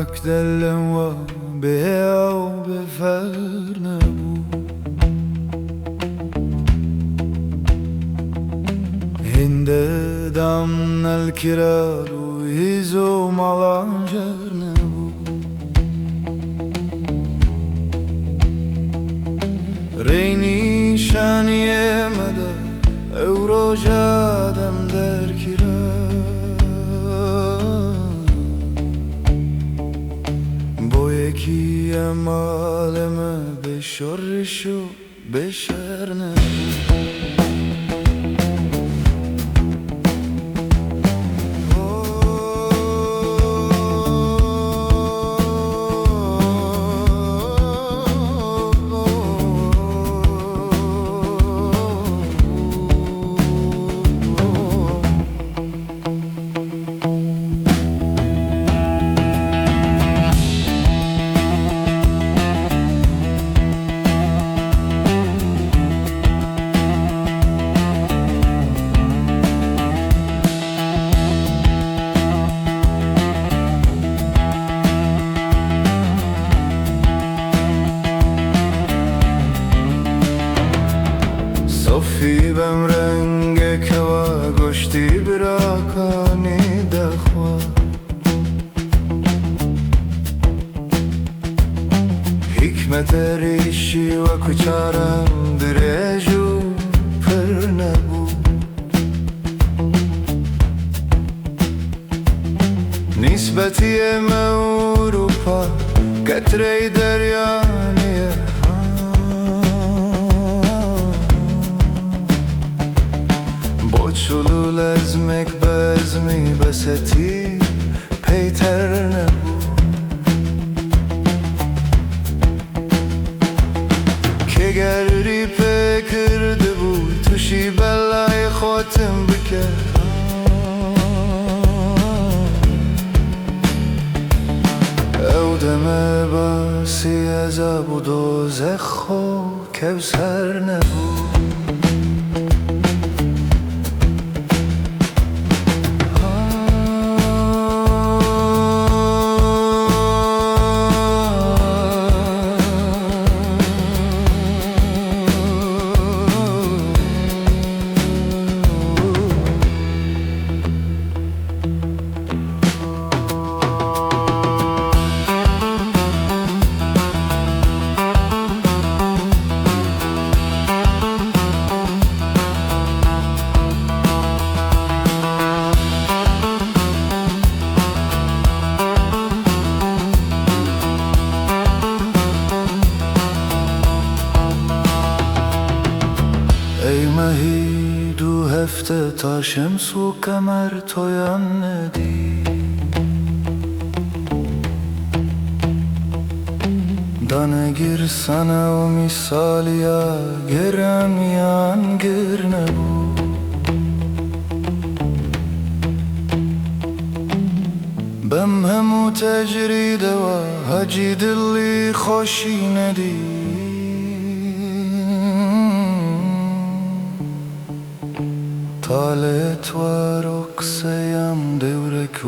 وقت دلم و به او بفر نبود هنده دم الكرا رویزو مالانجر نبود رینی شانیه مده او رو جادم در کرا با یکی امالمه به شرشو به شر نبود صفی بم رنگ کوا گشتی براکانی دخوا حکمت ریشی و کچارم درجو پر نبود نسبتی اروپا قطره دریانیه شلول ازمک بزمی بستی پیتر نبود که گری پکرده بود توشی بلای خاتم بکر او دمه باسی عذاب و دوزخ و کوثر نبود ای مهی دو هفته تا شمس و قمر تویان ندی دانگیر سنه و مثالیا گرمیان گر نبود بم همو تجریده و هجی دلی خوشی ندی طالت و رقصیم دورك